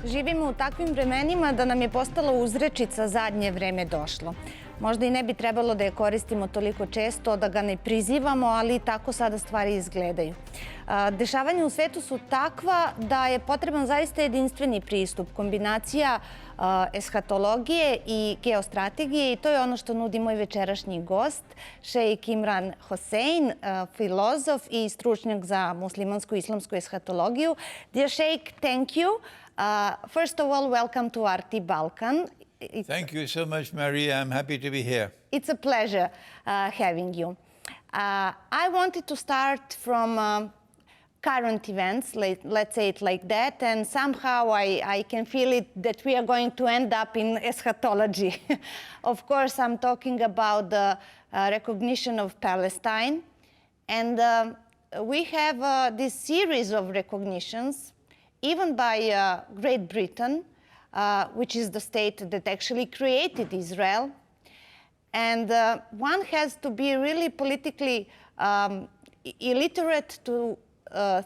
Živimo u takvim vremenima da nam je postala uzrečica zadnje vreme došlo. Možda i ne bi trebalo da je koristimo toliko često, da ga ne prizivamo, ali tako sada stvari izgledaju. Dešavanja u svetu su takva da je potreban zaista jedinstveni pristup, kombinacija eshatologije i geostrategije, i to je ono što nudi moj večerašnji gost, šejk Imran Hosein, filozof i stručnjak za muslimansku i islamsku eshatologiju. Dear Sheikh, thank you. First of all, welcome to RT Balkan. Thank you so much, Maria. I'm happy to be here. It's a pleasure having you. I wanted to start from current events, let's say it like that, and somehow I can feel it that we are going to end up in eschatology. Of course, I'm talking about the recognition of Palestine, and we have this series of recognitions, even by Great Britain, which is the state that actually created Israel. And one has to be really politically illiterate to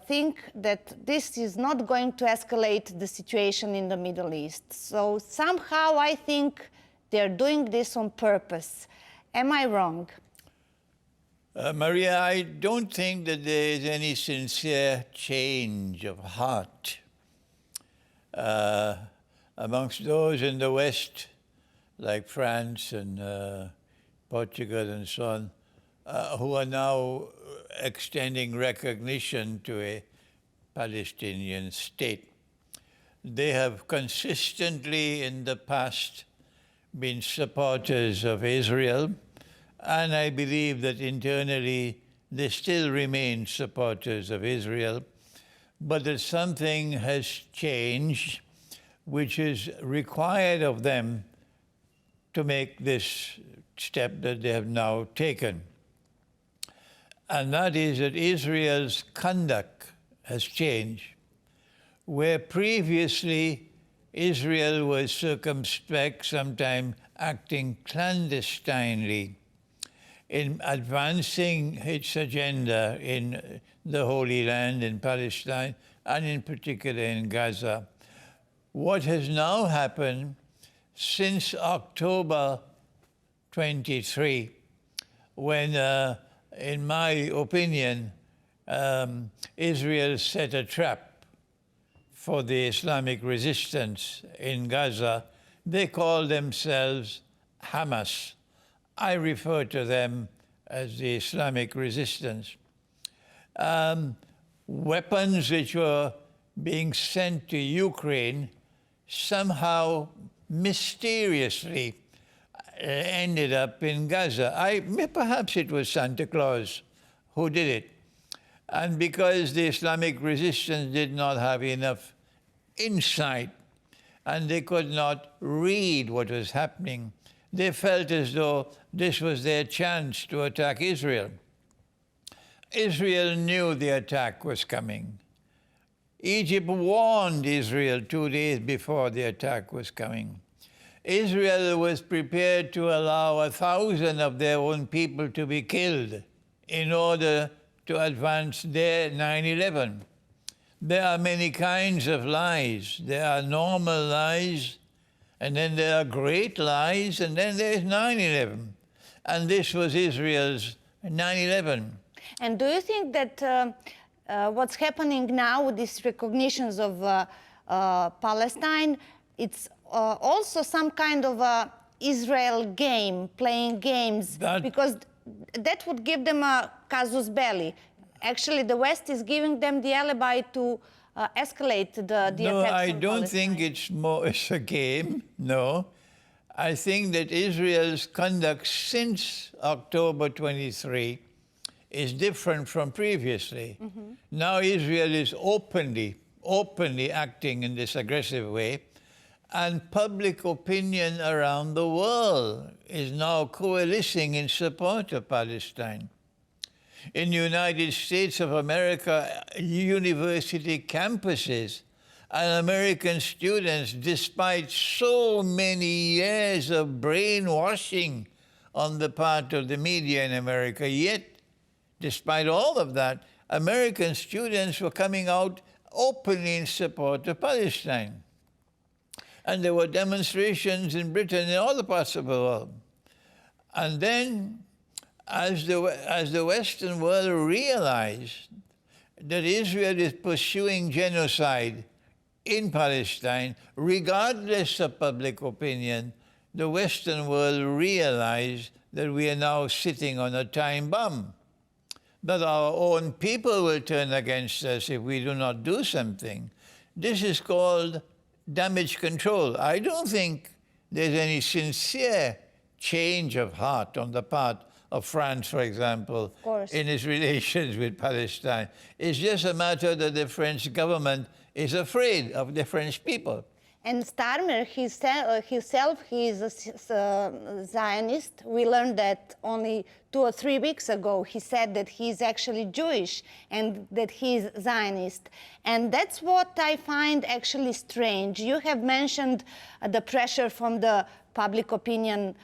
think that this is not going to escalate the situation in the Middle East. So somehow I think they're doing this on purpose. Am I wrong? Maria, I don't think that there is any sincere change of heart amongst those in the West, like France and Portugal and so on, who are now extending recognition to a Palestinian state. They have consistently in the past been supporters of Israel, and I believe that internally they still remain supporters of Israel, but that something has changed which is required of them to make this step that they have now taken. And that is that Israel's conduct has changed. Where previously Israel was circumspect, sometimes acting clandestinely in advancing its agenda in the Holy Land, in Palestine, and in particular in Gaza. What has now happened since October 23, when, in my opinion, Israel set a trap for the Islamic resistance in Gaza, they call themselves Hamas. I refer to them as the Islamic resistance. Weapons which were being sent to Ukraine somehow mysteriously ended up in Gaza. Perhaps it was Santa Claus who did it. And because the Islamic resistance did not have enough insight and they could not read what was happening, they felt as though this was their chance to attack Israel. Israel knew the attack was coming. Egypt warned Israel 2 days before the attack was coming. Israel was prepared to allow 1,000 of their own people to be killed in order to advance their 9/11. There are many kinds of lies. There are normal lies, and then there are great lies, and then there is 9/11. And this was Israel's 9/11. And do you think that what's happening now with these recognitions of Palestine, it's also some kind of a Israel game, playing games, because that would give them a casus belli. Actually, the West is giving them the alibi to escalate the attacks on Palestine. No, I don't think it's a game, no. I think that Israel's conduct since October 23 is different from previously. Mm-hmm. Now Israel is openly acting in this aggressive way, and public opinion around the world is now coalescing in support of Palestine. In the United States of America, university campuses and American students, despite so many years of brainwashing on the part of the media in America, yet despite all of that, American students were coming out openly in support of Palestine. And there were demonstrations in Britain and all the parts of the world. And then, as the Western world realized that Israel is pursuing genocide in Palestine, regardless of public opinion, the Western world realized that we are now sitting on a time bomb, that our own people will turn against us if we do not do something. This is called damage control. I don't think there's any sincere change of heart on the part of France, for example, in its relations with Palestine. It's just a matter that the French government is afraid of the French people. And Starmer himself, he is a Zionist. We learned that only 2 or 3 weeks ago. He said that he's actually Jewish and that he's Zionist. And that's what I find actually strange. You have mentioned the pressure from the public opinion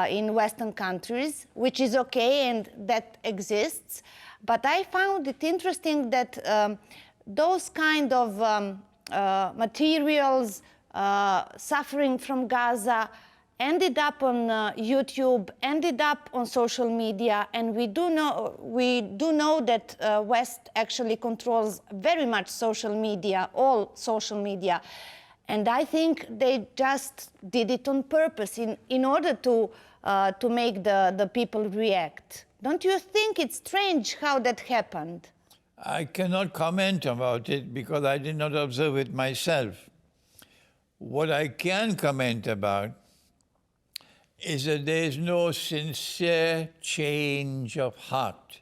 in Western countries, which is okay and that exists. But I found it interesting that those kind of materials, suffering from Gaza, ended up on YouTube, ended up on social media, and we do know that West actually controls very much social media, all social media, and I think they just did it on purpose in order to make the people react. Don't you think it's strange how that happened? I cannot comment about it because I did not observe it myself. What I can comment about is that there is no sincere change of heart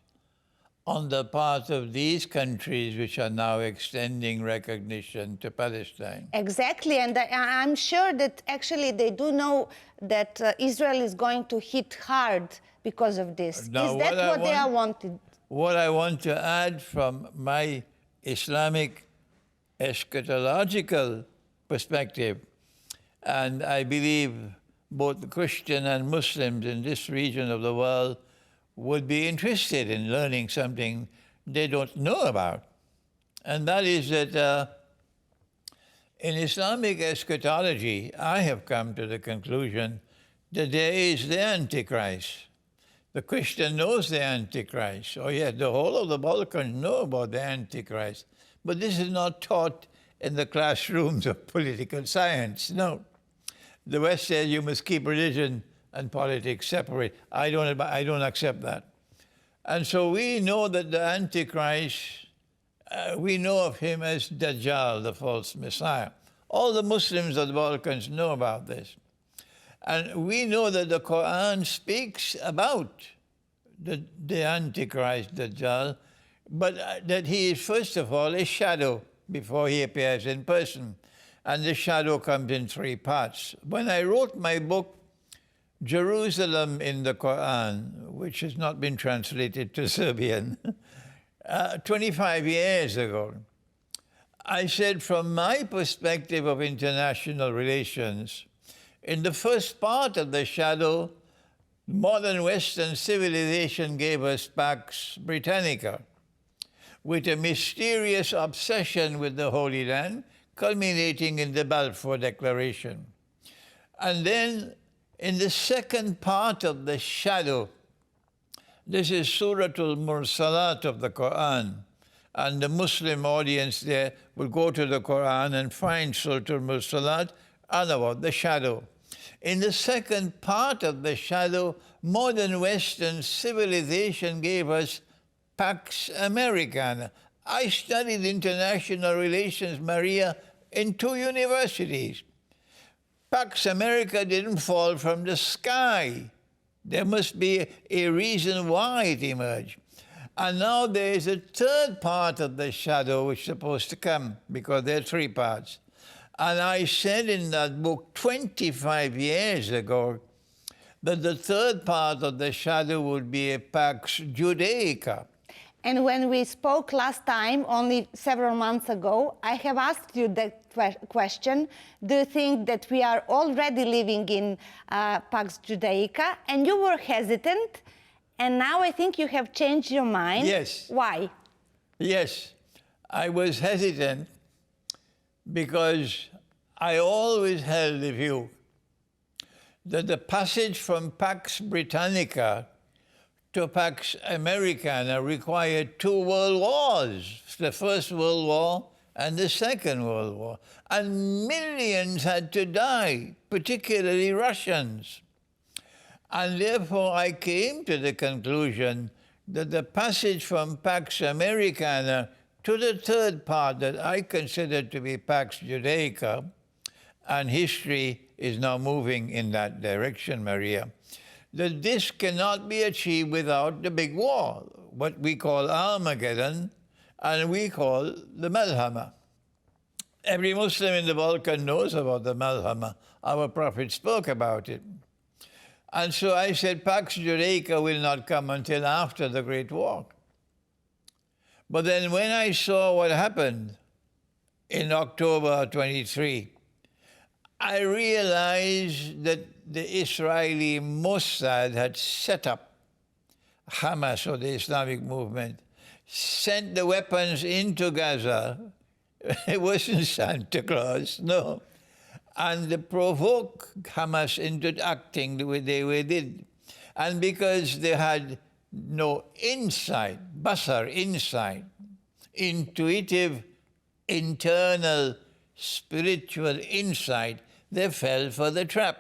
on the part of these countries which are now extending recognition to Palestine. Exactly, and I'm sure that actually they do know that Israel is going to hit hard because of this. Now, is that what they are wanted? What I want to add from my Islamic eschatological perspective, and I believe both the Christian and Muslims in this region of the world would be interested in learning something they don't know about. And that is that in Islamic eschatology, I have come to the conclusion that there is the Antichrist. The Christian knows the Antichrist. Oh yeah, the whole of the Balkans know about the Antichrist. But this is not taught in the classrooms of political science, no. The West says you must keep religion and politics separate. I don't accept that. And so we know that the Antichrist, we know of him as Dajjal, the false Messiah. All the Muslims of the Balkans know about this. And we know that the Quran speaks about the Antichrist, Dajjal, but that he is, first of all, a shadow before he appears in person. And the shadow comes in 3 parts. When I wrote my book, Jerusalem in the Quran, which has not been translated to Serbian, 25 years ago, I said, from my perspective of international relations, in the first part of the shadow, modern Western civilization gave us Pax Britannica, with a mysterious obsession with the Holy Land, culminating in the Balfour Declaration. And then, in the second part of the shadow, this is Suratul Mursalat of the Quran, and the Muslim audience there will go to the Quran and find Suratul Mursalat and about the shadow. In the second part of the shadow, modern Western civilization gave us Pax Americana. I studied international relations, Maria, in 2 universities. Pax America didn't fall from the sky. There must be a reason why it emerged. And now there is a third part of the shadow which is supposed to come, because there are 3 parts. And I said in that book 25 years ago that the third part of the shadow would be a Pax Judaica. And when we spoke last time, only several months ago, I have asked you that question. Do you think that we are already living in Pax Judaica? And you were hesitant, and now I think you have changed your mind. Yes. Why? Yes, I was hesitant because I always held the view that the passage from Pax Britannica to Pax Americana required 2 world wars, the First World War and the Second World War. And millions had to die, particularly Russians. And therefore I came to the conclusion that the passage from Pax Americana to the third part that I consider to be Pax Judaica, and history is now moving in that direction, Maria, that this cannot be achieved without the big war, what we call Armageddon, and we call the Malhama. Every Muslim in the Balkan knows about the Malhama. Our Prophet spoke about it. And so I said, Pax Judaica will not come until after the Great War. But then when I saw what happened in October 23, I realized that the Israeli Mossad had set up Hamas, or the Islamic movement, sent the weapons into Gaza. It wasn't Santa Claus, no. And they provoked Hamas into acting the way they did. And because they had no insight, basar, insight, intuitive, internal, spiritual insight, they fell for the trap.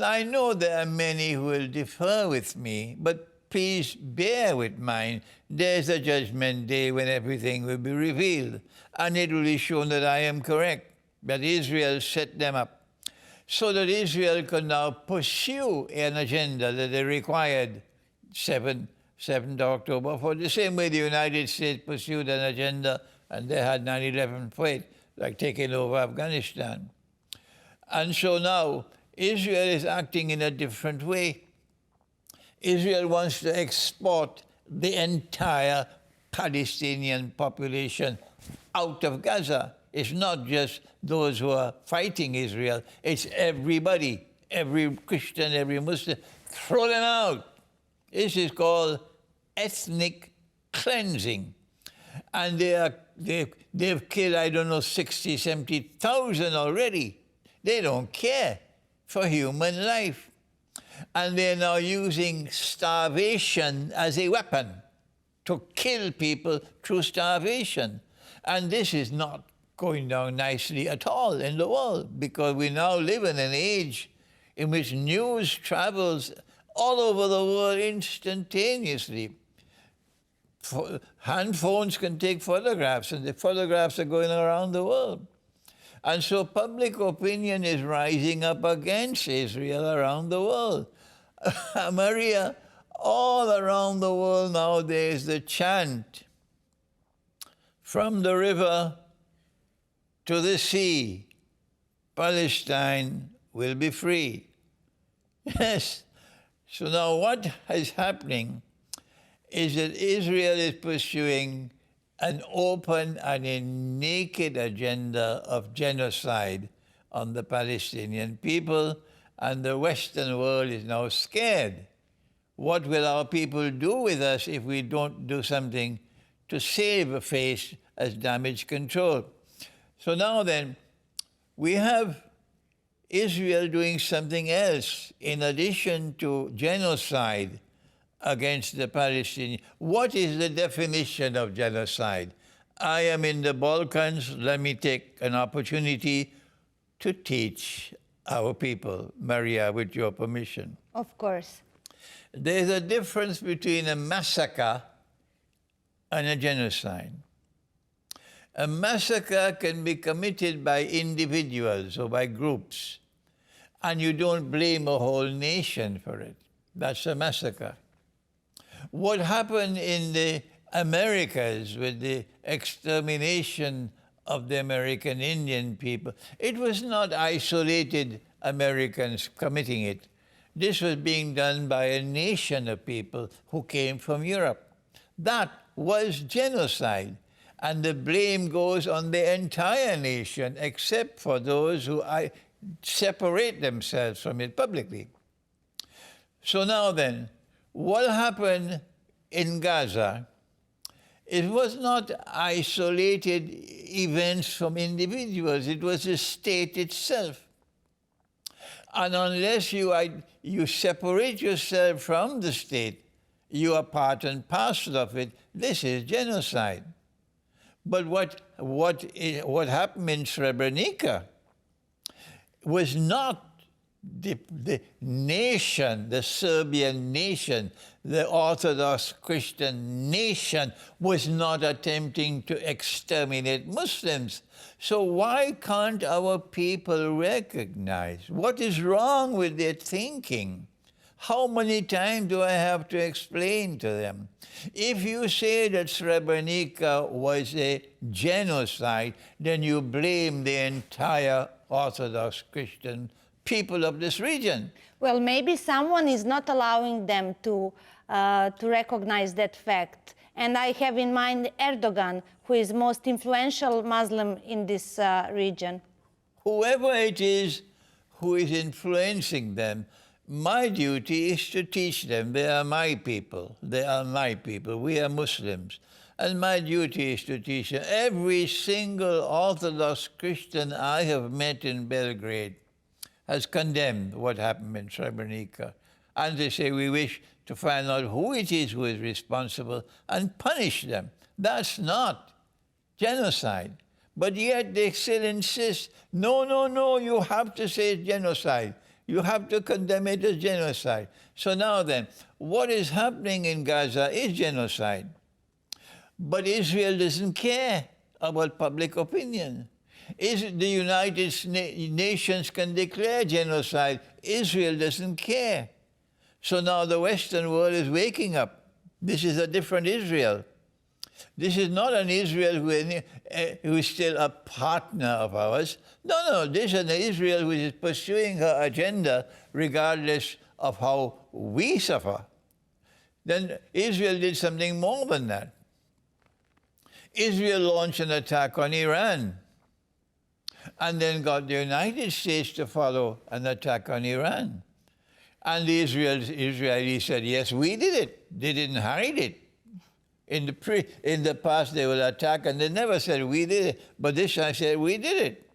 I know there are many who will differ with me, but please bear with mine. There's a judgment day when everything will be revealed, and it will be shown that I am correct, that Israel set them up, so that Israel could now pursue an agenda that they required 7th October, for the same way the United States pursued an agenda, and they had 9/11 for it, like taking over Afghanistan. And so now Israel is acting in a different way. Israel wants to export the entire Palestinian population out of Gaza. It's not just those who are fighting Israel, it's everybody, every Christian, every Muslim. Throw them out. This is called ethnic cleansing. And they've killed, I don't know, 60, 70,000 already. They don't care for human life. And they're now using starvation as a weapon to kill people through starvation. And this is not going down nicely at all in the world, because we now live in an age in which news travels all over the world instantaneously. Hand phones can take photographs, and the photographs are going around the world. And so public opinion is rising up against Israel around the world. Maria, all around the world now there's the chant, from the river to the sea, Palestine will be free. Yes. So now what is happening is that Israel is pursuing an open and a naked agenda of genocide on the Palestinian people, and the Western world is now scared. What will our people do with us if we don't do something to save face as damage control? So now then, we have Israel doing something else in addition to genocide against the Palestinians. What is the definition of genocide? I am in the Balkans. Let me take an opportunity to teach our people, Maria, with your permission. Of course. There's a difference between a massacre and a genocide. A massacre can be committed by individuals or by groups, and you don't blame a whole nation for it. That's a massacre. What happened in the Americas with the extermination of the American Indian people, it was not isolated Americans committing it. This was being done by a nation of people who came from Europe. That was genocide. And the blame goes on the entire nation, except for those who separate themselves from it publicly. So now then, what happened in Gaza It was not isolated events from individuals. It was the state itself. And unless you separate yourself from the state, you are part and parcel of it. This is genocide. But what happened in Srebrenica was not the nation, the Serbian nation, the Orthodox Christian nation was not attempting to exterminate Muslims. So why can't our people recognize? What is wrong with their thinking? How many times do I have to explain to them? If you say that Srebrenica was a genocide, then you blame the entire Orthodox Christian people of this region. Well, maybe someone is not allowing them to recognize that fact. And I have in mind Erdogan, who is most influential Muslim in this region. Whoever it is who is influencing them, my duty is to teach them. They are my people. They are my people. We are Muslims. And my duty is to teach them. Every single Orthodox Christian I have met in Belgrade has condemned what happened in Srebrenica. And they say, we wish to find out who it is who is responsible and punish them. That's not genocide. But yet they still insist, no, no, no, you have to say it's genocide. You have to condemn it as genocide. So now then, what is happening in Gaza is genocide. But Israel doesn't care about public opinion. The United Nations can declare genocide. Israel doesn't care. So now the Western world is waking up. This is a different Israel. This is not an Israel who is still a partner of ours. No, no, this is an Israel who is pursuing her agenda regardless of how we suffer. Then Israel did something more than that. Israel launched an attack on Iran and then got the United States to follow an attack on Iran. And the Israelis said, yes, we did it. They didn't hide it. In the past, they will attack, and they never said, we did it. But this time said, we did it.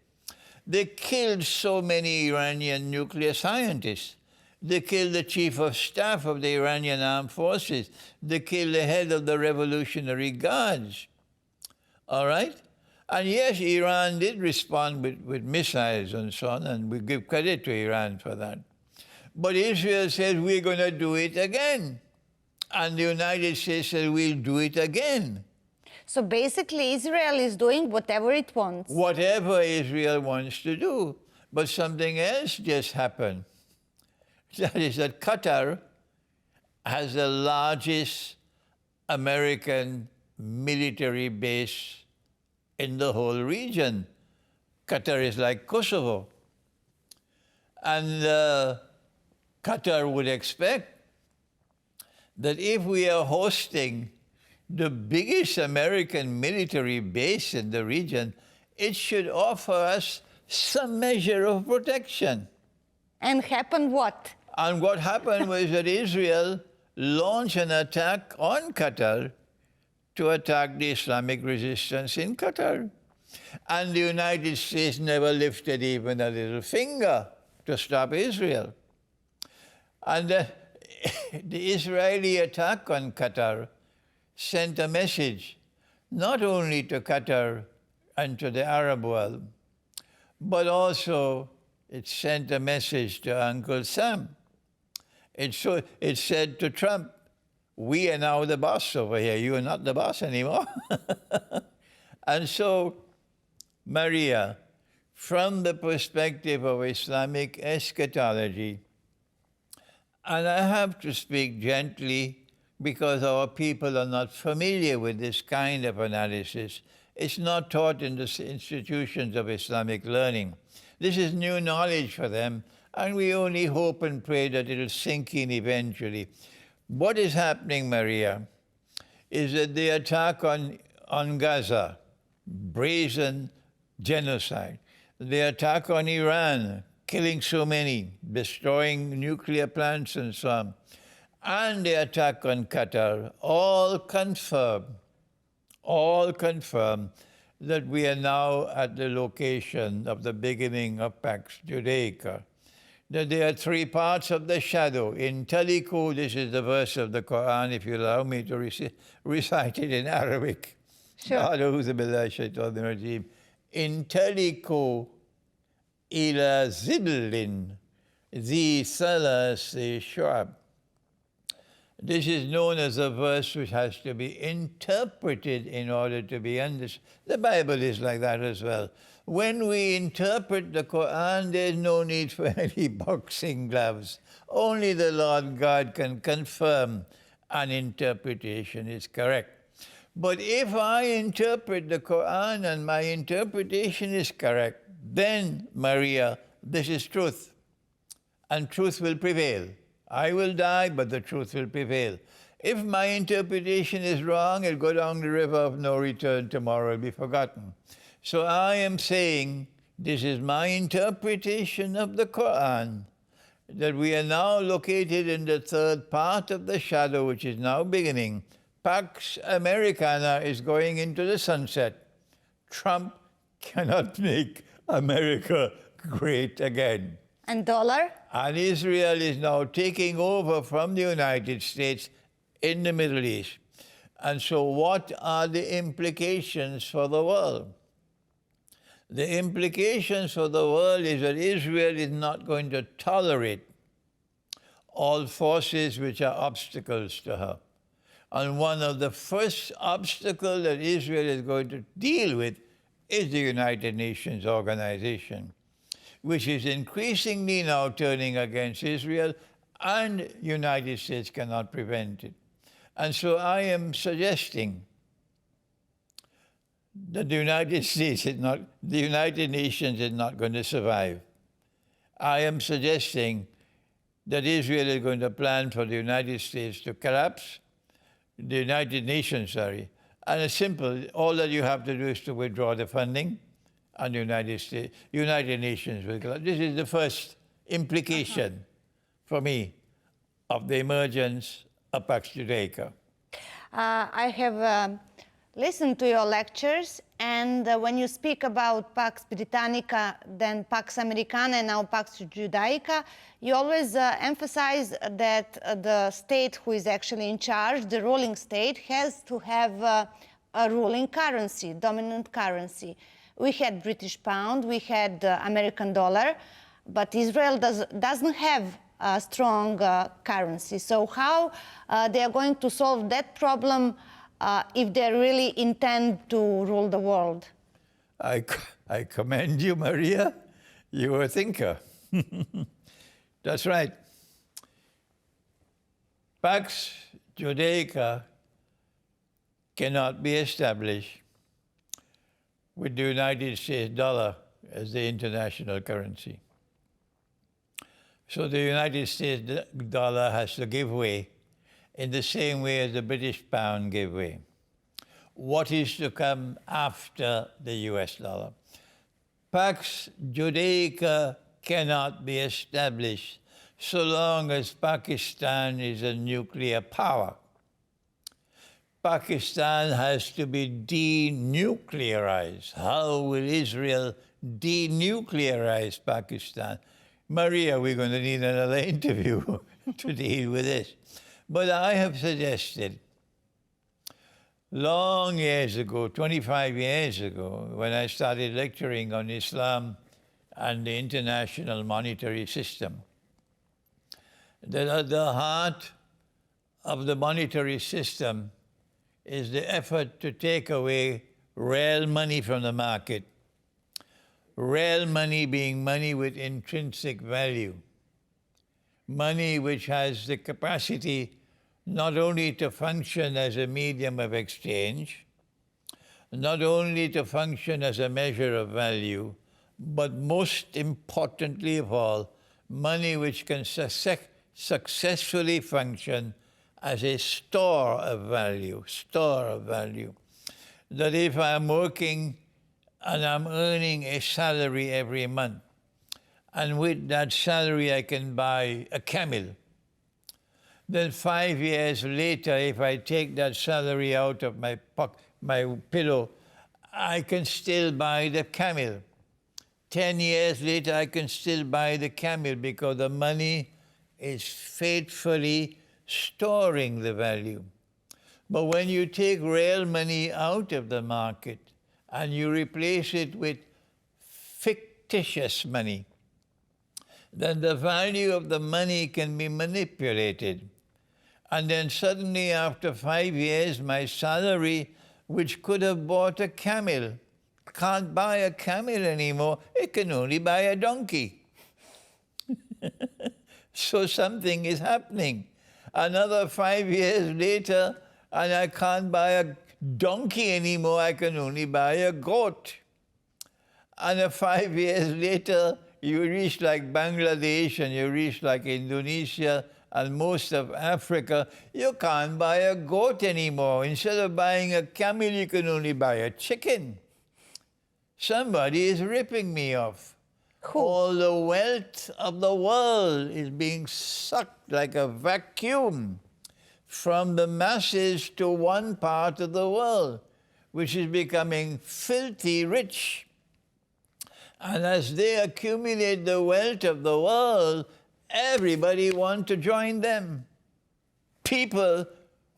They killed so many Iranian nuclear scientists. They killed the chief of staff of the Iranian armed forces. They killed the head of the Revolutionary Guards. All right? And yes, Iran did respond with missiles and so on, and we give credit to Iran for that. But Israel says, we're going to do it again. And the United States said, we'll do it again. So basically, Israel is doing whatever it wants. Whatever Israel wants to do. But something else just happened. That is that Qatar has the largest American military base in the whole region. Qatar is like Kosovo. And Qatar would expect that if we are hosting the biggest American military base in the region, it should offer us some measure of protection. And happened what? And what happened was that Israel launched an attack on Qatar to attack the Islamic resistance in Qatar. And the United States never lifted even a little finger to stop Israel. And the Israeli attack on Qatar sent a message not only to Qatar and to the Arab world, but also it sent a message to Uncle Sam. It said to Trump, we are now the boss over here. You are not the boss anymore. And so, Maria, from the perspective of Islamic eschatology, and I have to speak gently because our people are not familiar with this kind of analysis. It's not taught in the institutions of Islamic learning. This is new knowledge for them, and we only hope and pray that it'll sink in eventually. What is happening, Maria, is that the attack on Gaza, brazen genocide, the attack on Iran, killing so many, destroying nuclear plants and so on, and the attack on Qatar all confirm all confirm that we are now at the location of the beginning of Pax Judaica. That there are three parts of the shadow. In Teliku, this is the verse of the Quran, if you allow me to recite it in Arabic. Sure. In Teliku ila zillin zi salasi shu'ab. This is known as a verse which has to be interpreted in order to be understood. The Bible is like that as well. When we interpret the Quran, there's no need for any boxing gloves. Only the Lord God can confirm an interpretation is correct. But if I interpret the Quran and my interpretation is correct, then, Maria, this is truth. And truth will prevail. I will die, but the truth will prevail. If my interpretation is wrong, it'll go down the river of no return. Tomorrow it'll be forgotten. So I am saying, this is my interpretation of the Quran, that we are now located in the third part of the shadow, which is now beginning. Pax Americana is going into the sunset. Trump cannot make America great again. And dollar? And Israel is now taking over from the United States in the Middle East. And so what are the implications for the world? The implications for the world is that Israel is not going to tolerate all forces which are obstacles to her. And one of the first obstacles that Israel is going to deal with is the United Nations organization, which is increasingly now turning against Israel, and United States cannot prevent it. And so I am suggesting that the United Nations is not going to survive. I am suggesting that Israel is going to plan for the United States to collapse, the United Nations, sorry, and it's simple. All that you have to do is to withdraw the funding, and the United Nations will collapse. This is the first implication for me of the emergence of Pax Judaica. I have listened to your lectures, and when you speak about Pax Britannica, then Pax Americana, and now Pax Judaica, you always emphasize that the state who is actually in charge, the ruling state, has to have a ruling currency, dominant currency. We had British pound, we had American dollar, but Israel doesn't have a strong currency. So how they are going to solve that problem if they really intend to rule the world? I commend you, Maria. You're a thinker. That's right. Pax Judaica cannot be established with the United States dollar as the international currency. So the United States dollar has to give way in the same way as the British pound gave way. What is to come after the US dollar? Pax Judaica cannot be established so long as Pakistan is a nuclear power. Pakistan has to be denuclearized. How will Israel denuclearize Pakistan? Maria, we're going to need another interview to deal with this. But I have suggested long years ago, 25 years ago, when I started lecturing on Islam and the international monetary system, that at the heart of the monetary system is the effort to take away real money from the market. Real money being money with intrinsic value. Money which has the capacity not only to function as a medium of exchange, not only to function as a measure of value, but most importantly of all, money which can successfully function as a store of value. That if I'm working and I'm earning a salary every month, and with that salary I can buy a camel, then 5 years later, if I take that salary out of my my pillow, I can still buy the camel. 10 years later, I can still buy the camel because the money is faithfully storing the value. But when you take real money out of the market and you replace it with fictitious money, then the value of the money can be manipulated. And then suddenly, after 5 years, my salary, which could have bought a camel, can't buy a camel anymore. It can only buy a donkey. So something is happening. Another 5 years later, and I can't buy a donkey anymore. I can only buy a goat. And 5 years later, you reach like Bangladesh and you reach like Indonesia and most of Africa, you can't buy a goat anymore. Instead of buying a camel, you can only buy a chicken. Somebody is ripping me off. Who? All the wealth of the world is being sucked like a vacuum from the masses to one part of the world, which is becoming filthy rich. And as they accumulate the wealth of the world, everybody wants to join them. People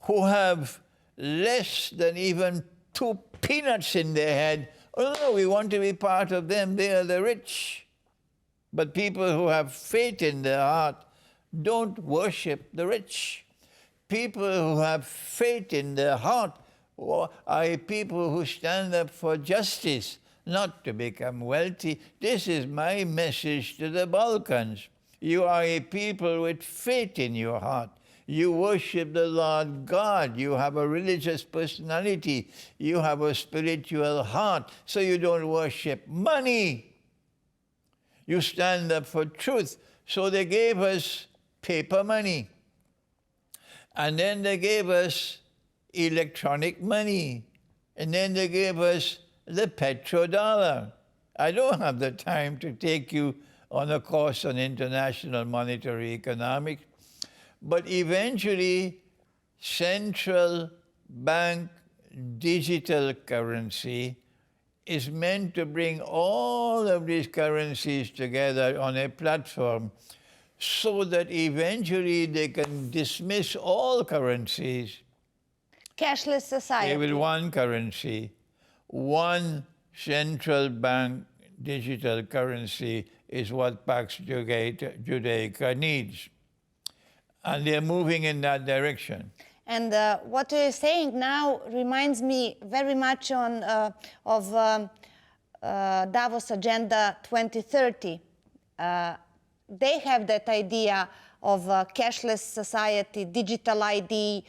who have less than even 2 peanuts in their head, oh no, we want to be part of them, they are the rich. But people who have faith in their heart don't worship the rich. People who have faith in their heart are people who stand up for justice, not to become wealthy. This is my message to the Balkans. You are a people with faith in your heart. You worship the Lord God. You have a religious personality. You have a spiritual heart. So you don't worship money. You stand up for truth. So they gave us paper money. And then they gave us electronic money. And then they gave us the petrodollar. I don't have the time to take you on a course on international monetary economics, but eventually central bank digital currency is meant to bring all of these currencies together on a platform so that eventually they can dismiss all currencies. Cashless society. They will one currency, one central bank digital currency is what Pax Judaica needs. And they're moving in that direction. And what you're saying now reminds me very much of Davos Agenda 2030. They have that idea of a cashless society, digital ID,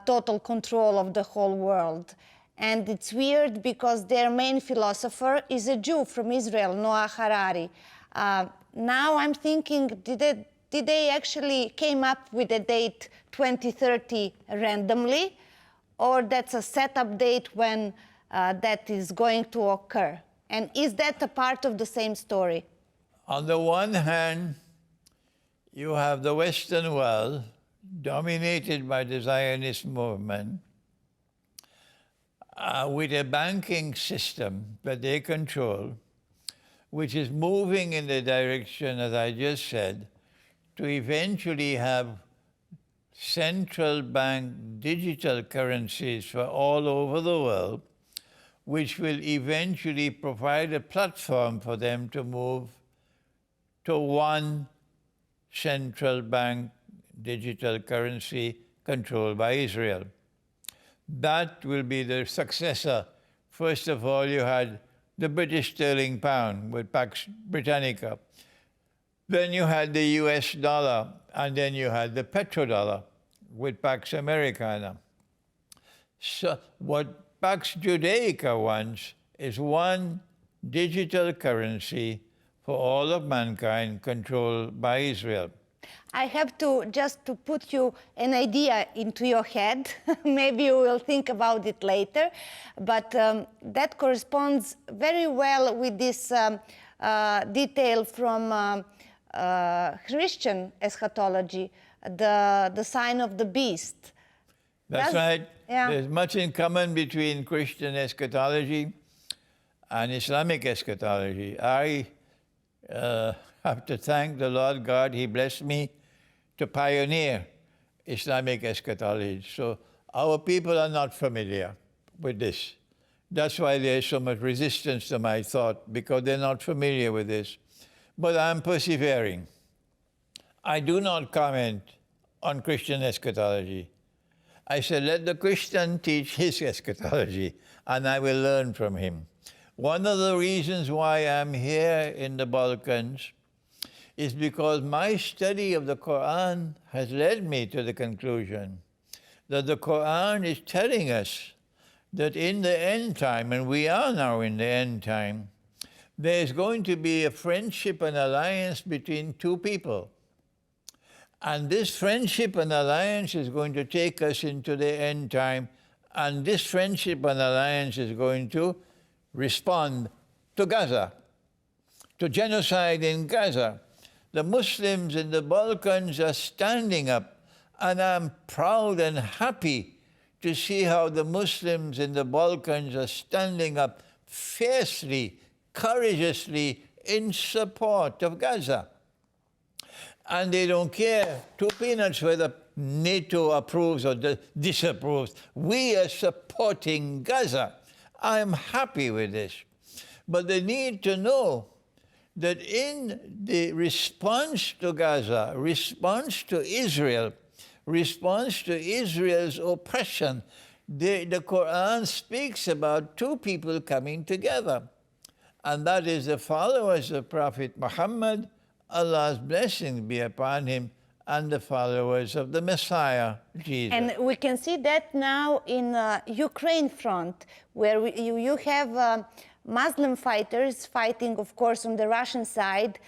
total control of the whole world. And it's weird because their main philosopher is a Jew from Israel, Noah Harari. Now I'm thinking, did they actually came up with a date 2030 randomly, or that's a set-up date when that is going to occur? And is that a part of the same story? On the one hand, you have the Western world dominated by the Zionist movement with a banking system that they control, which is moving in the direction, as I just said, to eventually have central bank digital currencies for all over the world, which will eventually provide a platform for them to move to one central bank digital currency controlled by Israel. That will be the successor. First of all, you had the British sterling pound with Pax Britannica. Then you had the US dollar, and then you had the petrodollar with Pax Americana. So what Pax Judaica wants is one digital currency for all of mankind controlled by Israel. I have to just to put you an idea into your head. Maybe you will think about it later, but that corresponds very well with this detail from Christian eschatology, the sign of the beast. That's right. Yeah. There's much in common between Christian eschatology and Islamic eschatology. I have to thank the Lord God. He blessed me to pioneer Islamic eschatology. So our people are not familiar with this. That's why there's so much resistance to my thought, because they're not familiar with this. But I'm persevering. I do not comment on Christian eschatology. I said, let the Christian teach his eschatology, and I will learn from him. One of the reasons why I'm here in the Balkans is because my study of the Quran has led me to the conclusion that the Quran is telling us that in the end time, and we are now in the end time, there's going to be a friendship and alliance between two people. And this friendship and alliance is going to take us into the end time, and this friendship and alliance is going to respond to Gaza, to genocide in Gaza. The Muslims in the Balkans are standing up, and I'm proud and happy to see how the Muslims in the Balkans are standing up fiercely, courageously in support of Gaza. And they don't care two peanuts whether NATO approves or disapproves. We are supporting Gaza. I'm happy with this. But they need to know that in the response to Gaza, response to Israel, response to Israel's oppression, the Quran speaks about two people coming together. And that is the followers of Prophet Muhammad, Allah's blessings be upon him, and the followers of the Messiah, Jesus. And we can see that now in Ukraine front, where you have Muslim fighters fighting, of course, on the Russian side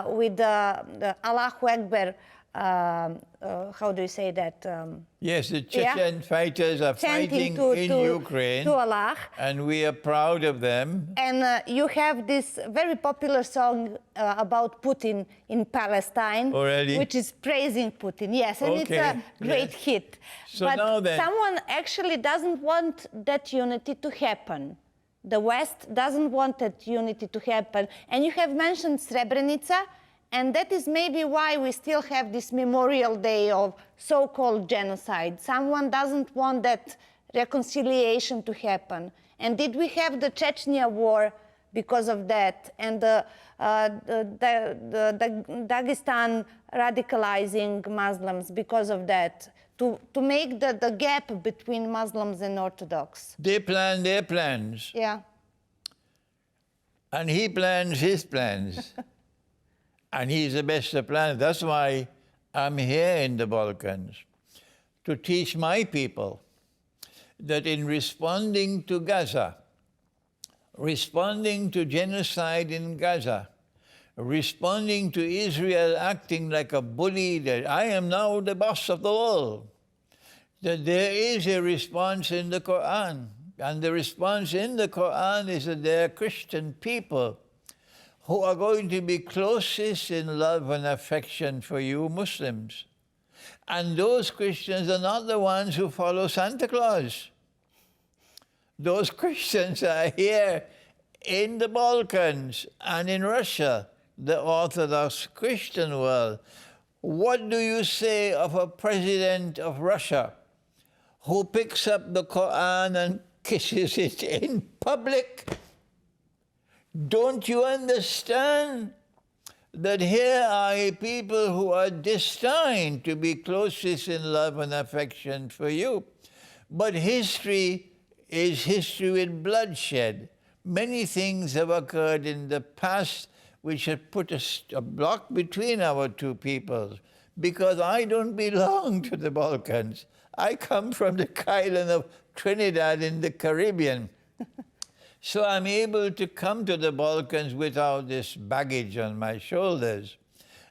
with the Allahu Akbar, how do you say that? Yes, the Chechen fighters are fighting in Ukraine, to Allah. And we are proud of them. And you have this very popular song about Putin in Palestine, Already? which is praising Putin. Yes, and it's a great hit. So but now then, someone actually doesn't want that unity to happen. The West doesn't want that unity to happen. And you have mentioned Srebrenica, and that is maybe why we still have this Memorial Day of so-called genocide. Someone doesn't want that reconciliation to happen. And did we have the Chechnya war because of that? And the Dagestan radicalizing Muslims because of that? To make the gap between Muslims and Orthodox. they plan their plans. Yeah. And he plans his plans. And he's the best of planners. That's why I'm here in the Balkans, to teach my people that in responding to Gaza, responding to genocide in Gaza, responding to Israel acting like a bully, that I am now the boss of the world, that there is a response in the Quran. And the response in the Quran is that there are Christian people who are going to be closest in love and affection for you Muslims. And those Christians are not the ones who follow Santa Claus. Those Christians are here in the Balkans and in Russia, the Orthodox Christian world. What do you say of a president of Russia who picks up the Quran and kisses it in public? Don't you understand that here are a people who are destined to be closest in love and affection for you? But history is history with bloodshed. Many things have occurred in the past which have put a block between our two peoples, because I don't belong to the Balkans. I come from the island of Trinidad in the Caribbean. So I'm able to come to the Balkans without this baggage on my shoulders,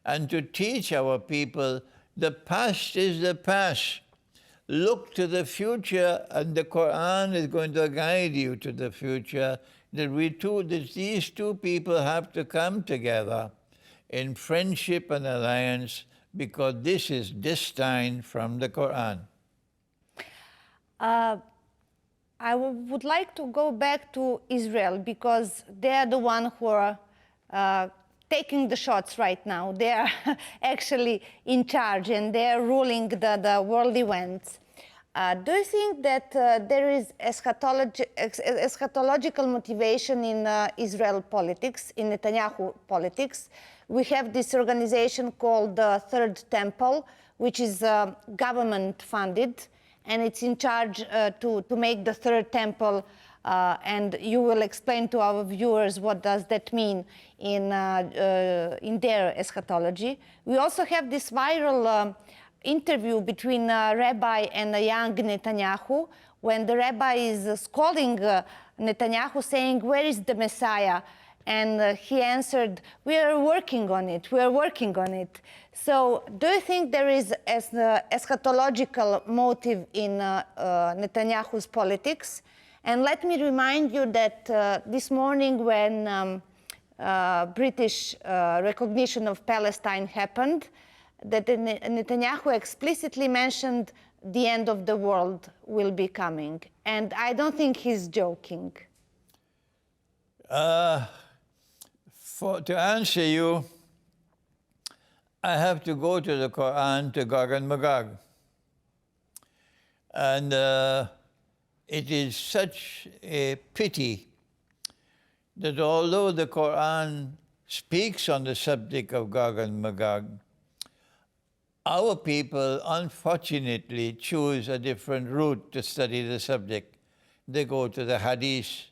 and to teach our people the past is the past. Look to the future, and the Quran is going to guide you to the future, that these two people have to come together in friendship and alliance, because this is destined from the Quran. I would like to go back to Israel because they are the one who are taking the shots right now. They are actually in charge and they are ruling the world events. Do you think that there is eschatological motivation in Israel politics, in Netanyahu politics? We have this organization called the Third Temple, which is government funded, and it's in charge to make the Third Temple, and you will explain to our viewers what does that mean in their eschatology. We also have this viral interview between a rabbi and a young Netanyahu, when the rabbi is scolding Netanyahu, saying, "Where is the Messiah?" And he answered, "We are working on it, we are working on it." So do you think there is an eschatological motive in Netanyahu's politics? And let me remind you that this morning when British recognition of Palestine happened, that Netanyahu explicitly mentioned the end of the world will be coming. And I don't think he's joking. To answer you, I have to go to the Quran, to Gog and Magog. And it is such a pity that although the Quran speaks on the subject of Gog and Magog, our people unfortunately choose a different route to study the subject. They go to the Hadith,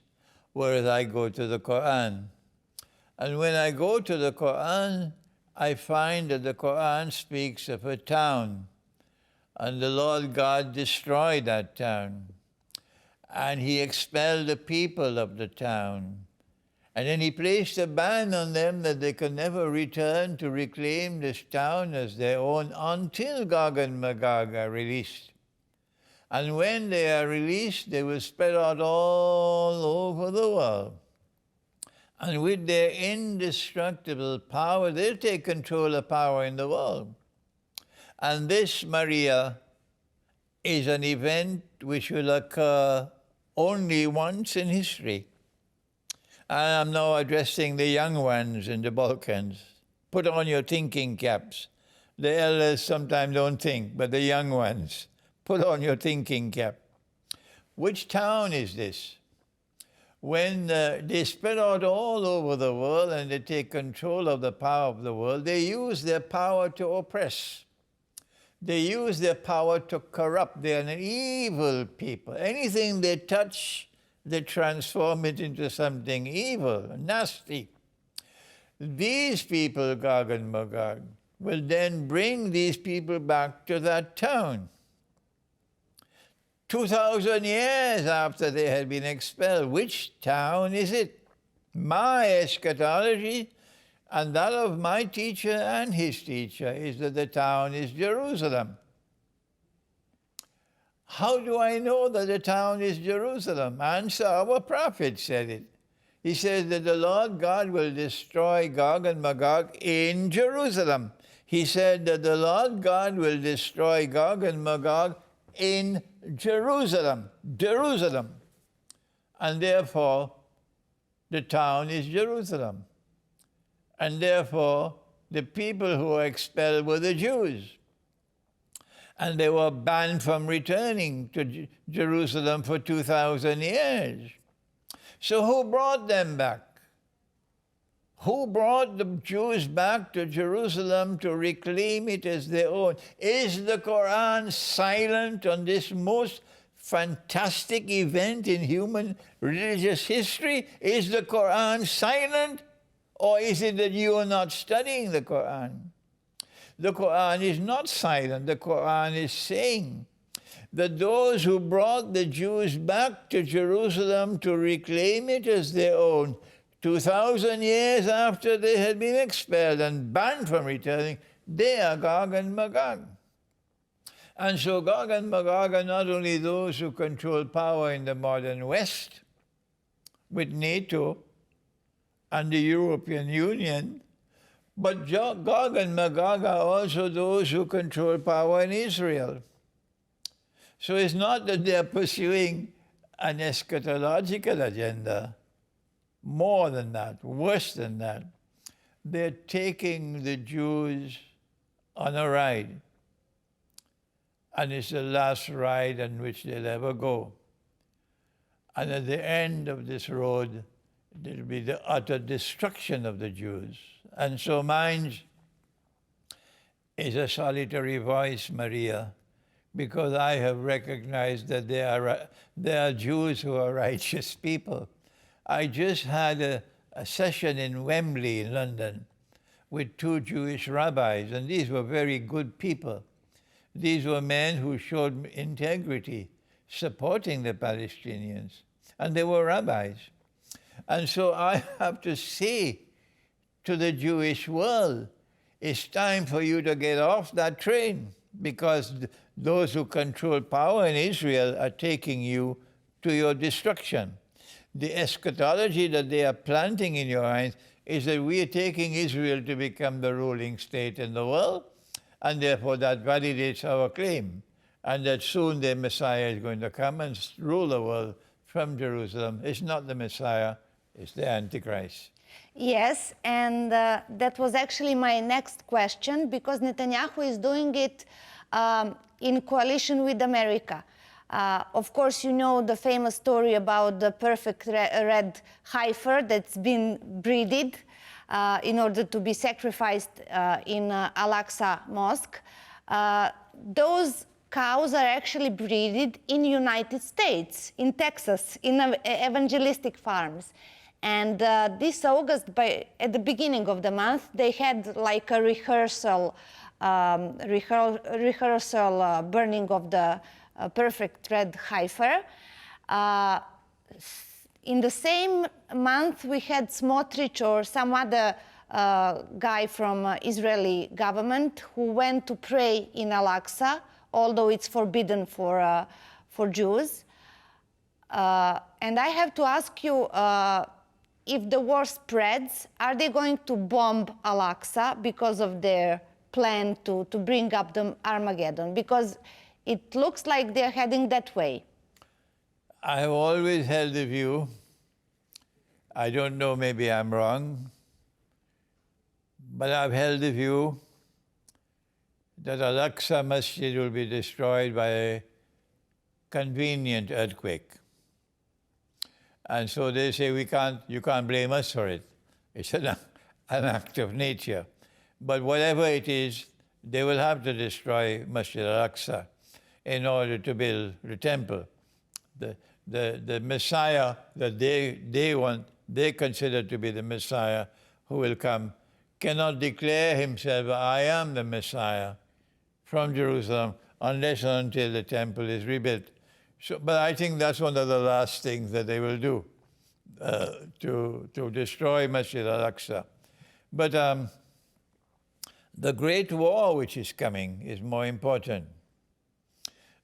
whereas I go to the Quran. And when I go to the Quran, I find that the Quran speaks of a town, and the Lord God destroyed that town, and he expelled the people of the town. And then he placed a ban on them that they could never return to reclaim this town as their own until Gog and Magog are released. And when they are released, they will spread out all over the world. And with their indestructible power, they'll take control of power in the world. And this, Maria, is an event which will occur only once in history. And I'm now addressing the young ones in the Balkans. Put on your thinking caps. The elders sometimes don't think, but the young ones, put on your thinking cap. Which town is this? When they spread out all over the world and they take control of the power of the world, they use their power to oppress. They use their power to corrupt. They are an evil people. Anything they touch, they transform it into something evil, nasty. These people, Gog and Magog, will then bring these people back to that town. 2,000 years after they had been expelled. Which town is it? My eschatology and that of my teacher and his teacher is that the town is Jerusalem. How do I know that the town is Jerusalem? Answer, our prophet said it. He says that the Lord God will destroy Gog and Magog in Jerusalem. He said that the Lord God will destroy Gog and Magog in Jerusalem. Jerusalem. And therefore, the town is Jerusalem. And therefore, the people who were expelled were the Jews. And they were banned from returning to Jerusalem for 2,000 years. So who brought them back? Who brought the Jews back to Jerusalem to reclaim it as their own? Is the Quran silent on this most fantastic event in human religious history? Is the Quran silent? Or is it that you are not studying the Quran? The Quran is not silent. The Quran is saying that those who brought the Jews back to Jerusalem to reclaim it as their own, 2,000 years after they had been expelled and banned from returning, they are Gog and Magog. And so Gog and Magog are not only those who control power in the modern West, with NATO and the European Union, but Gog and Magog are also those who control power in Israel. So it's not that they're pursuing an eschatological agenda. More than that, worse than that, they're taking the Jews on a ride. And it's the last ride on which they'll ever go. And at the end of this road, there'll be the utter destruction of the Jews. And so mine is a solitary voice, Maria, because I have recognized that there are Jews who are righteous people. I just had a session in Wembley, in London, with 2 Jewish rabbis, and these were very good people. These were men who showed integrity, supporting the Palestinians, and they were rabbis. And so I have to say to the Jewish world, it's time for you to get off that train, because those who control power in Israel are taking you to your destruction. The eschatology that they are planting in your minds is that we are taking Israel to become the ruling state in the world, and therefore that validates our claim, and that soon the Messiah is going to come and rule the world from Jerusalem. It's not the Messiah, it's the Antichrist. Yes, and that was actually my next question, because Netanyahu is doing it in coalition with America. Of course, you know the famous story about the perfect red heifer that's been breeded in order to be sacrificed in Al-Aqsa Mosque. Those cows are actually breeded in United States, in Texas, in evangelistic farms. And this August, at the beginning of the month, they had like a rehearsal burning of the perfect red heifer. In the same month, we had Smotrich or some other guy from Israeli government who went to pray in Al-Aqsa, although it's forbidden for Jews. And I have to ask you, if the war spreads, are they going to bomb Al-Aqsa because of their plan to bring up the Armageddon? Because it looks like they're heading that way. I have always held the view, I don't know, maybe I'm wrong, but I've held the view that Al-Aqsa Masjid will be destroyed by a convenient earthquake. And so they say, you can't blame us for it. It's an act of nature. But whatever it is, they will have to destroy Masjid al-Aqsa in order to build the temple. The Messiah that they consider to be the Messiah who will come, cannot declare himself, I am the Messiah from Jerusalem, unless and until the temple is rebuilt. So, but I think that's one of the last things that they will do, to destroy Masjid al-Aqsa. But the Great War which is coming is more important.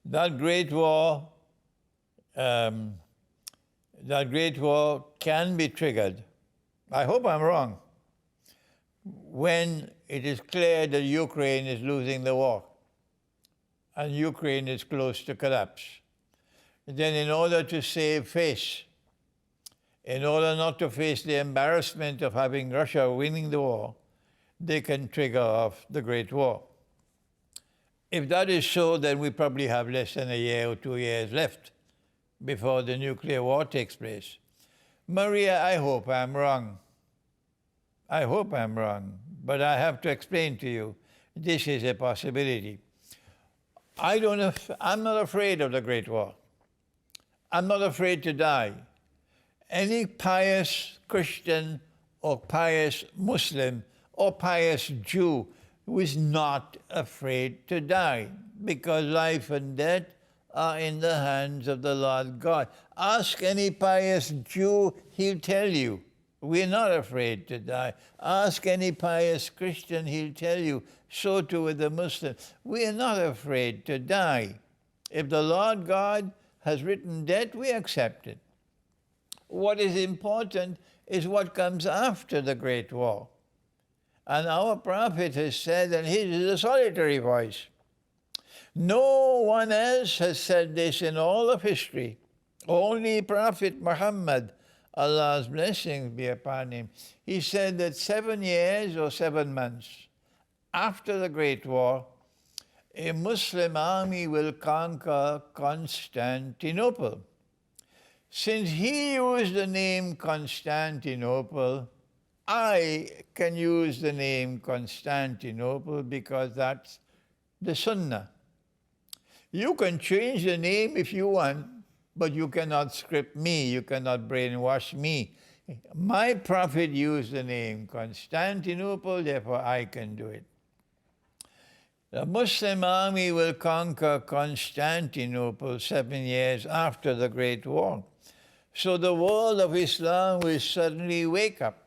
That Great War can be triggered, I hope I'm wrong, when it is clear that Ukraine is losing the war and Ukraine is close to collapse. Then in order to save face, in order not to face the embarrassment of having Russia winning the war, they can trigger off the Great War. If that is so, then we probably have less than a year or 2 years left before the nuclear war takes place. Maria, I hope I'm wrong. I hope I'm wrong, but I have to explain to you, this is a possibility. I'm not afraid of the Great War. I'm not afraid to die. Any pious Christian or pious Muslim or pious Jew who is not afraid to die, because life and death are in the hands of the Lord God. Ask any pious Jew, he'll tell you, we're not afraid to die. Ask any pious Christian, he'll tell you, so too with the Muslim. We're not afraid to die. If the Lord God has written death, we accept it. What is important is what comes after the Great War. And our prophet has said, and his is a solitary voice, No one else has said this in all of history. Only Prophet Muhammad, Allah's blessings be upon him, he said that 7 years or 7 months after the Great War, a Muslim army will conquer Constantinople. Since he used the name Constantinople, I can use the name Constantinople because that's the Sunnah. You can change the name if you want, but you cannot script me, you cannot brainwash me. My Prophet used the name Constantinople, therefore I can do it. The Muslim army will conquer Constantinople 7 years after the Great War. So the world of Islam will suddenly wake up.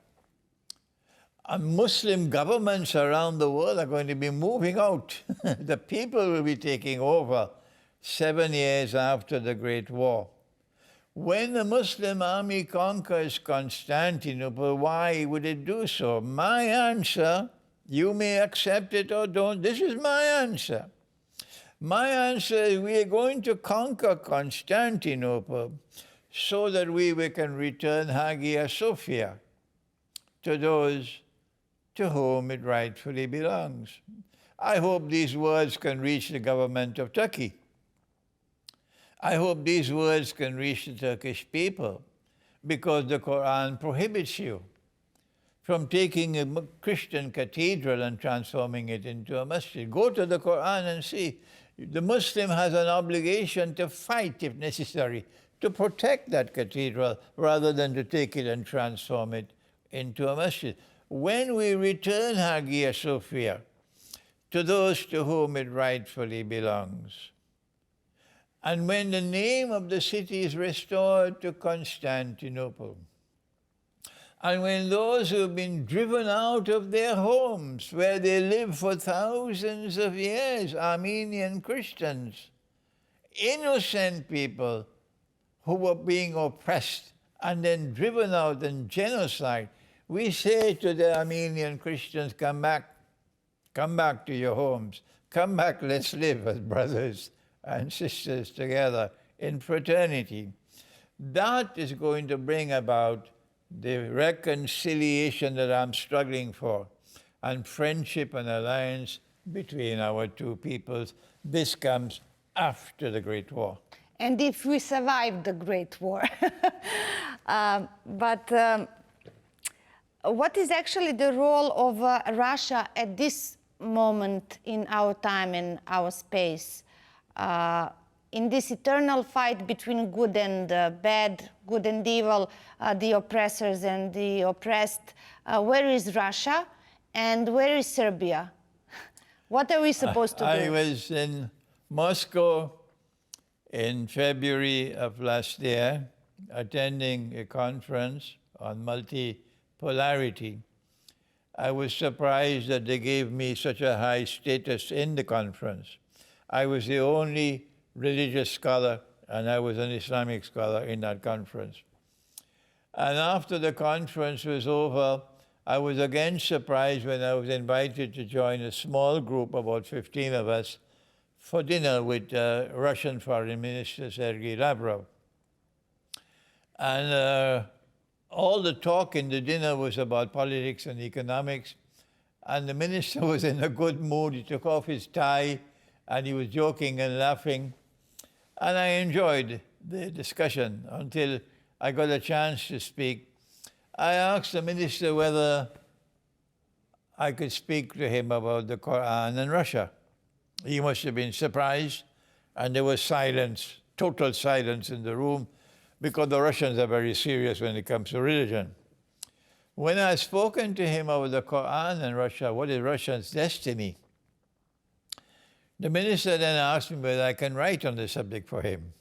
And Muslim governments around the world are going to be moving out. The people will be taking over 7 years after the Great War. When the Muslim army conquers Constantinople, why would it do so? My answer, you may accept it or don't, this is my answer. My answer is we are going to conquer Constantinople so that we can return Hagia Sophia to those to whom it rightfully belongs. I hope these words can reach the government of Turkey. I hope these words can reach the Turkish people, because the Quran prohibits you from taking a Christian cathedral and transforming it into a masjid. Go to the Quran and see. The Muslim has an obligation to fight, if necessary, to protect that cathedral rather than to take it and transform it into a masjid. When we return Hagia Sophia to those to whom it rightfully belongs, and when the name of the city is restored to Constantinople, and when those who have been driven out of their homes, where they lived for thousands of years, Armenian Christians, innocent people who were being oppressed and then driven out in genocide, we say to the Armenian Christians, come back to your homes, come back, let's live as brothers and sisters together in fraternity. That is going to bring about the reconciliation that I'm struggling for, and friendship and alliance between our two peoples. This comes after the Great War. And if we survive the Great War. What is actually the role of Russia at this moment in our time, in our space, in this eternal fight between good and bad, good and evil, the oppressors and the oppressed? Where is Russia and where is Serbia? What are we supposed to do? I was in Moscow in February of last year, attending a conference on multipolarity. I was surprised that they gave me such a high status in the conference. I was the only religious scholar, and I was an Islamic scholar in that conference. And after the conference was over, I was again surprised when I was invited to join a small group, about 15 of us, for dinner with Russian Foreign Minister Sergei Lavrov. And all the talk in the dinner was about politics and economics, and the minister was in a good mood. He took off his tie, and he was joking and laughing. And I enjoyed the discussion until I got a chance to speak. I asked the minister whether I could speak to him about the Quran and Russia. He must have been surprised, and there was silence, total silence in the room, because the Russians are very serious when it comes to religion. When I had spoken to him about the Quran and Russia, what is Russia's destiny? The minister then asked me whether I can write on the subject for him.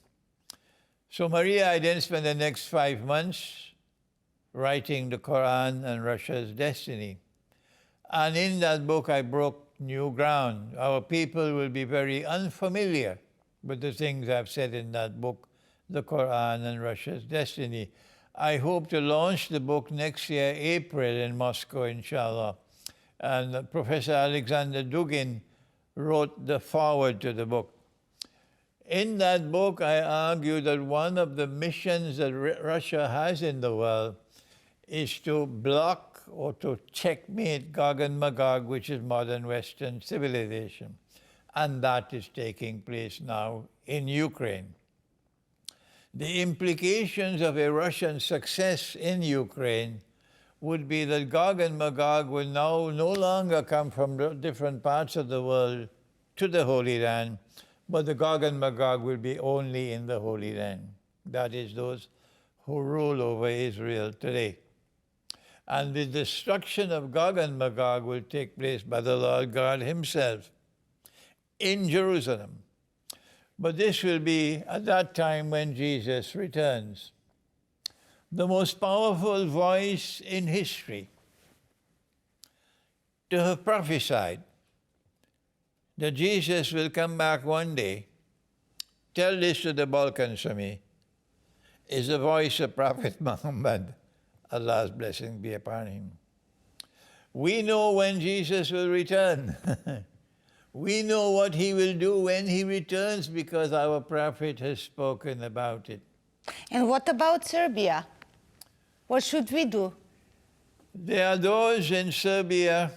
So Maria, I then spent the next 5 months writing the Quran and Russia's destiny. And in that book, I broke new ground. Our people will be very unfamiliar with the things I've said in that book, the Quran and Russia's destiny. I hope to launch the book next year, April, in Moscow, inshallah. And Professor Alexander Dugin wrote the foreword to the book. In that book, I argue that one of the missions that Russia has in the world is to block or to checkmate Gog and Magog, which is modern Western civilization. And that is taking place now in Ukraine. The implications of a Russian success in Ukraine would be that Gog and Magog will now no longer come from different parts of the world to the Holy Land, but the Gog and Magog will be only in the Holy Land. That is, those who rule over Israel today. And the destruction of Gog and Magog will take place by the Lord God himself in Jerusalem. But this will be at that time when Jesus returns. The most powerful voice in history to have prophesied that Jesus will come back one day, tell this to the Balkans for me, is the voice of Prophet Muhammad. Allah's blessing be upon him. We know when Jesus will return. We know what he will do when he returns because our prophet has spoken about it. And what about Serbia? What should we do? There are those in Serbia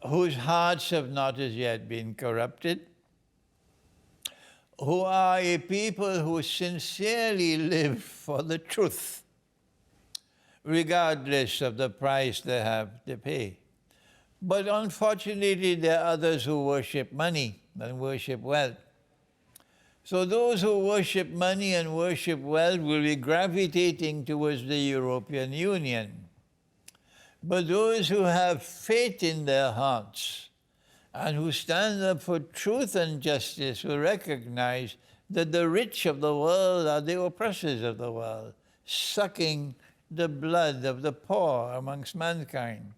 whose hearts have not as yet been corrupted, who are a people who sincerely live for the truth, regardless of the price they have to pay. But unfortunately, there are others who worship money and worship wealth. So those who worship money and worship wealth will be gravitating towards the European Union. But those who have faith in their hearts and who stand up for truth and justice will recognize that the rich of the world are the oppressors of the world, sucking the blood of the poor amongst mankind.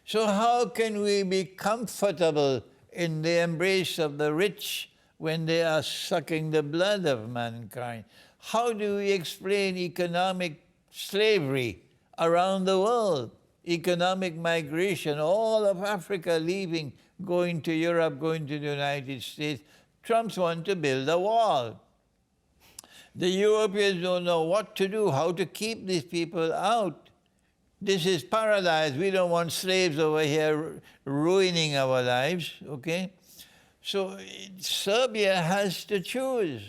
So how can we be comfortable in the embrace of the rich when they are sucking the blood of mankind? How do we explain economic slavery around the world? Economic migration, all of Africa leaving, going to Europe, going to the United States. Trump's want to build a wall. The Europeans don't know what to do, how to keep these people out. This is paradise. We don't want slaves over here ruining our lives, okay? So Serbia has to choose.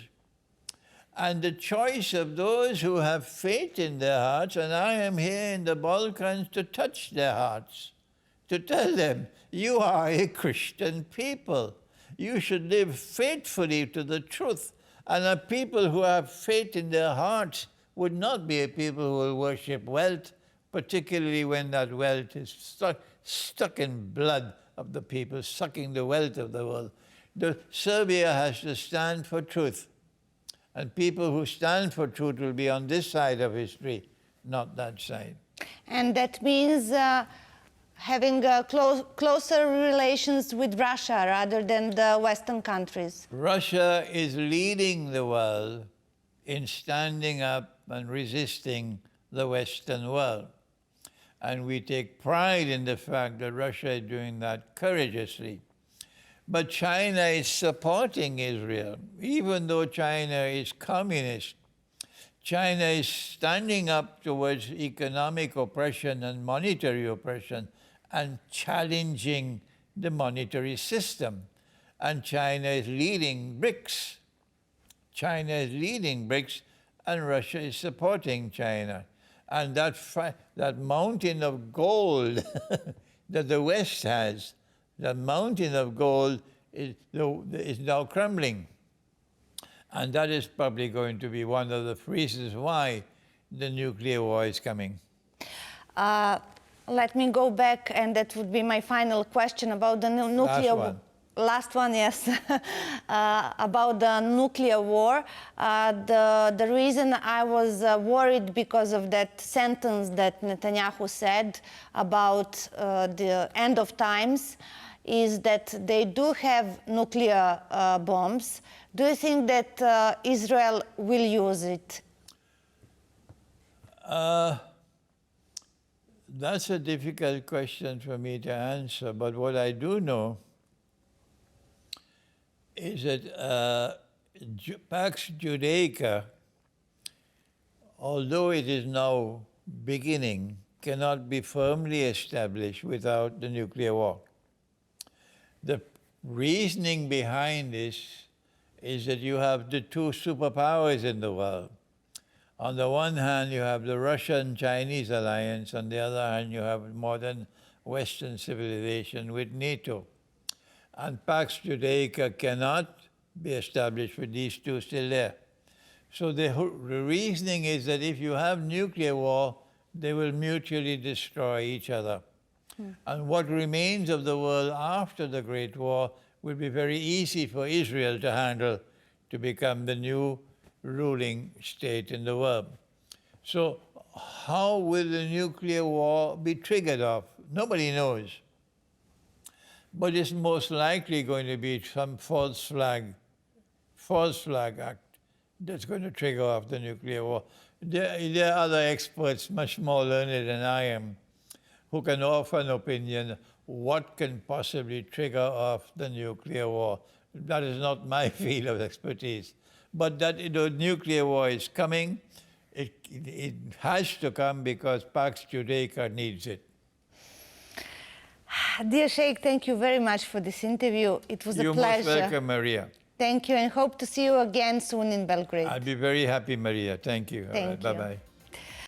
And the choice of those who have faith in their hearts, and I am here in the Balkans to touch their hearts, to tell them, you are a Christian people. You should live faithfully to the truth. And a people who have faith in their hearts would not be a people who will worship wealth, particularly when that wealth is stuck in blood of the people, sucking the wealth of the world. Serbia has to stand for truth. And people who stand for truth will be on this side of history, not that side. And that means having closer relations with Russia rather than the Western countries. Russia is leading the world in standing up and resisting the Western world. And we take pride in the fact that Russia is doing that courageously. But China is supporting Israel. Even though China is communist, China is standing up towards economic oppression and monetary oppression and challenging the monetary system. And China is leading BRICS. China is leading BRICS, and Russia is supporting China. And that mountain of gold that the West has, the mountain of gold is now crumbling. And that is probably going to be one of the reasons why the nuclear war is coming. Let me go back, and that would be my final question about the nuclear war. Last one, yes. About the nuclear war. The reason I was worried because of that sentence that Netanyahu said about the end of times is that they do have nuclear bombs. Do you think that Israel will use it? That's a difficult question for me to answer, but what I do know is that Pax Judaica, although it is now beginning, cannot be firmly established without the nuclear war. The reasoning behind this is that you have the two superpowers in the world. On the one hand, you have the Russian-Chinese alliance. On the other hand, you have modern Western civilization with NATO. And Pax Judaica cannot be established with these two still there. So the reasoning is that if you have nuclear war, they will mutually destroy each other. And what remains of the world after the Great War will be very easy for Israel to handle, to become the new ruling state in the world. So how will the nuclear war be triggered off? Nobody knows. But it's most likely going to be some false flag act that's going to trigger off the nuclear war. There are other experts, much more learned than I am, who can offer an opinion what can possibly trigger off the nuclear war. That is not my field of expertise. But that the nuclear war is coming, it has to come because Pax Judaica needs it. Dear Sheikh, thank you very much for this interview. It was a pleasure. You're most welcome, Maria. Thank you, and hope to see you again soon in Belgrade. I'll be very happy, Maria. Thank you. Thank you. Bye-bye.